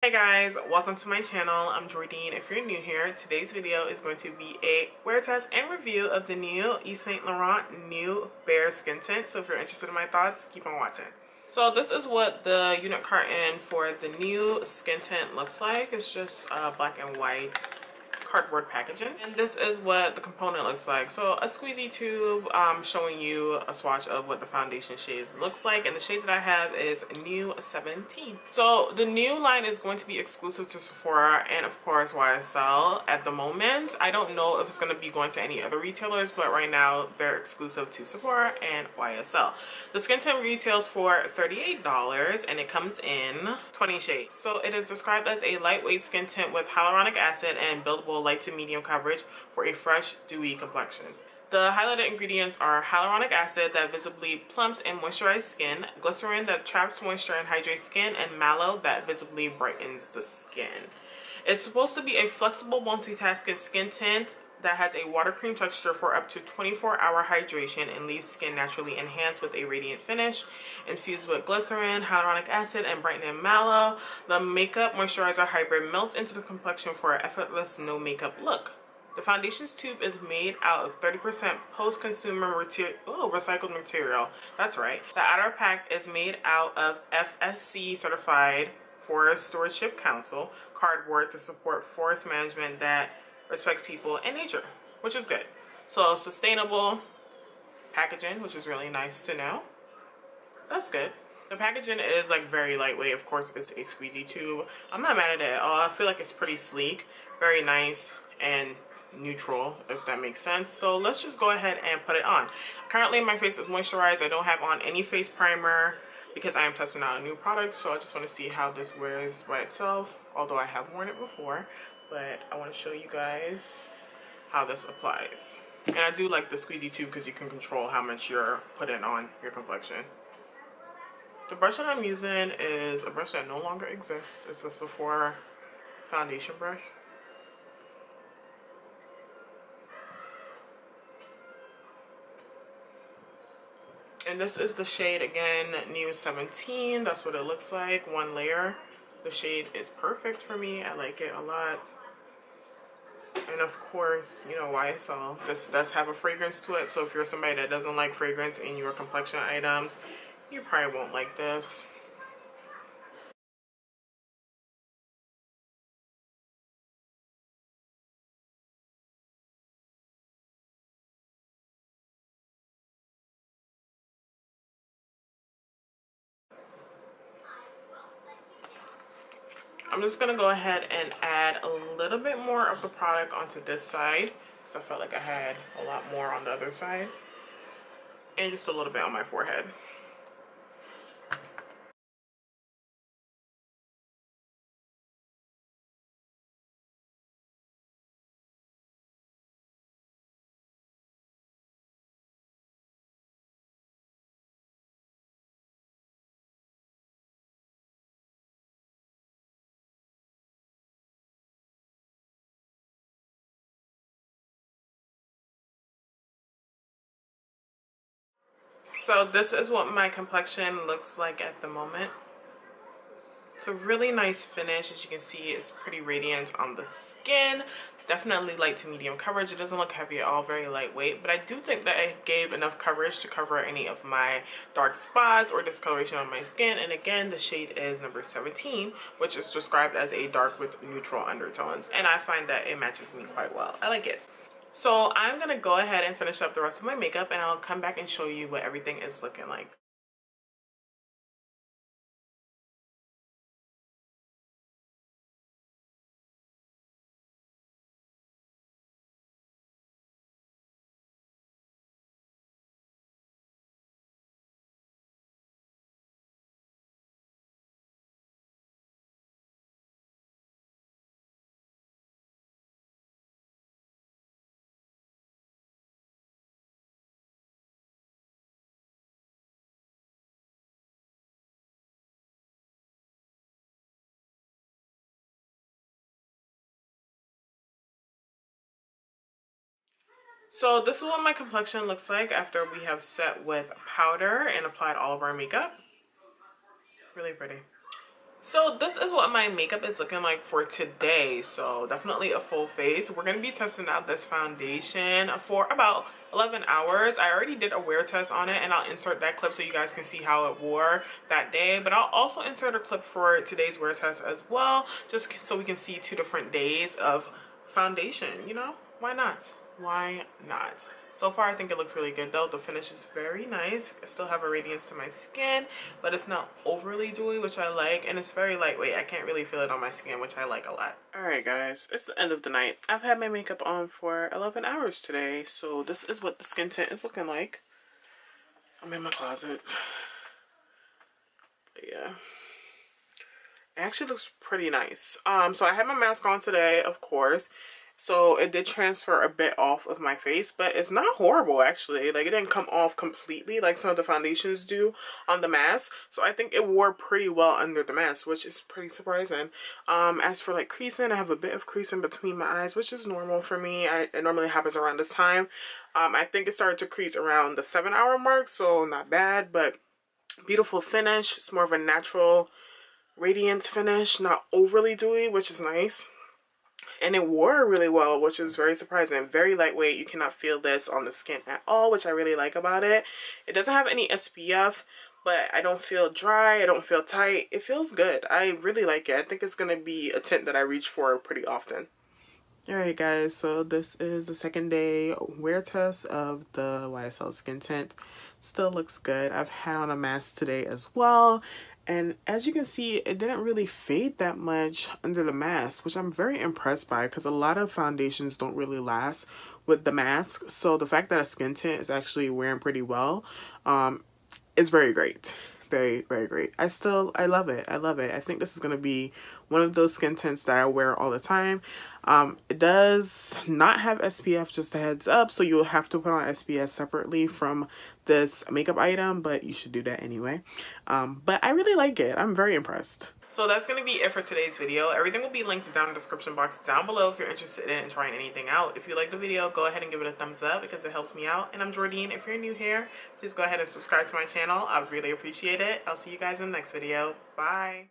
Hey guys, welcome to my channel. I'm Jordan. If you're new here, today's video is going to be a wear test and review of the new Yves Saint Laurent New Bare Skin Tint. So if you're interested in my thoughts, keep on watching. So this is what the unit carton for the new skin tint looks like. It's just black and white cardboard packaging, and this is what the component looks like. So a squeezy tube showing you a swatch of what the foundation shade looks like, and the shade that I have is New 17. So the new line is going to be exclusive to Sephora and of course YSL at the moment. I don't know if it's going to be going to any other retailers, but right now they're exclusive to Sephora and YSL. The skin tint retails for $38 and it comes in 20 shades. So it is described as a lightweight skin tint with hyaluronic acid and buildable light to medium coverage for a fresh, dewy complexion. The highlighted ingredients are hyaluronic acid that visibly plumps and moisturizes skin, glycerin that traps moisture and hydrates skin, and mallow that visibly brightens the skin. It's supposed to be a flexible multitasking skin tint that has a water cream texture for up to 24-hour hydration and leaves skin naturally enhanced with a radiant finish. Infused with glycerin, hyaluronic acid, and brightening mallow, the makeup moisturizer hybrid melts into the complexion for an effortless no makeup look. The foundation's tube is made out of 30% post-consumer recycled material. That's right. The outer pack is made out of FSC certified Forest Stewardship Council cardboard to support forest management that respects people and nature, which is good. So sustainable packaging, which is really nice to know. That's good. The packaging is like very lightweight. Of course, it's a squeezy tube. I'm not mad at it at all. I feel like it's pretty sleek, very nice and neutral, if that makes sense. So let's just go ahead and put it on. Currently my face is moisturized. I don't have on any face primer because I am testing out a new product, so I just want to see how this wears by itself, although I have worn it before. But I want to show you guys how this applies. And I do like the squeezy tube because you can control how much you're putting on your complexion. The brush that I'm using is a brush that no longer exists. It's a Sephora foundation brush. And this is the shade, again, New 17. That's what it looks like, one layer. The shade is perfect for me. I like it a lot. And of course, you know, YSL, this does have a fragrance to it. So if you're somebody that doesn't like fragrance in your complexion items, you probably won't like this. I'm just gonna go ahead and add a little bit more of the product onto this side because I felt like I had a lot more on the other side, and just a little bit on my forehead. So this is what my complexion looks like at the moment. It's a really nice finish. As you can see, it's pretty radiant on the skin. Definitely light to medium coverage. It doesn't look heavy at all, very lightweight. But I do think that I gave enough coverage to cover any of my dark spots or discoloration on my skin. And again, the shade is number 17, which is described as a dark with neutral undertones. And I find that it matches me quite well. I like it. So I'm going to go ahead and finish up the rest of my makeup, and I'll come back and show you what everything is looking like. So this is what my complexion looks like after we have set with powder and applied all of our makeup. Really pretty. So this is what my makeup is looking like for today. So definitely a full face. We're going to be testing out this foundation for about 11 hours. I already did a wear test on it, and I'll insert that clip so you guys can see how it wore that day. But I'll also insert a clip for today's wear test as well, just so we can see 2 different days of foundation. You know, why not? Why not? So far, I think it looks really good though. The finish is very nice. I still have a radiance to my skin, but it's not overly dewy, which I like, and it's very lightweight. I can't really feel it on my skin, which I like a lot. Alright guys, it's the end of the night. I've had my makeup on for 11 hours today, so this is what the skin tint is looking like. I'm in my closet. But yeah. It actually looks pretty nice. So I had my mask on today, of course. So it did transfer a bit off of my face, but it's not horrible actually. Like, it didn't come off completely like some of the foundations do on the mask. So I think it wore pretty well under the mask, which is pretty surprising. As for like creasing, I have a bit of creasing between my eyes, which is normal for me. It normally happens around this time. I think it started to crease around the 7-hour mark, so not bad, but beautiful finish. It's more of a natural radiance finish, not overly dewy, which is nice. And it wore really well, which is very surprising. Very lightweight. You cannot feel this on the skin at all, which I really like about it. It doesn't have any SPF, but I don't feel dry. I don't feel tight. It feels good. I really like it. I think it's going to be a tint that I reach for pretty often. Alright guys, so this is the second day wear test of the YSL skin tint. Still looks good. I've had on a mask today as well. And as you can see, it didn't really fade that much under the mask, which I'm very impressed by because a lot of foundations don't really last with the mask. So the fact that a skin tint is actually wearing pretty well is very great. Very, very great. I love it. I love it. I think this is going to be one of those skin tints that I wear all the time. It does not have SPF, just a heads up, so you'll have to put on SPF separately from this makeup item, but you should do that anyway. But I really like it. I'm very impressed. So that's going to be it for today's video. Everything will be linked down in the description box down below if you're interested in trying anything out. If you like the video, go ahead and give it a thumbs up because it helps me out. And I'm Jordine. If you're new here, please go ahead and subscribe to my channel. I would really appreciate it. I'll see you guys in the next video. Bye.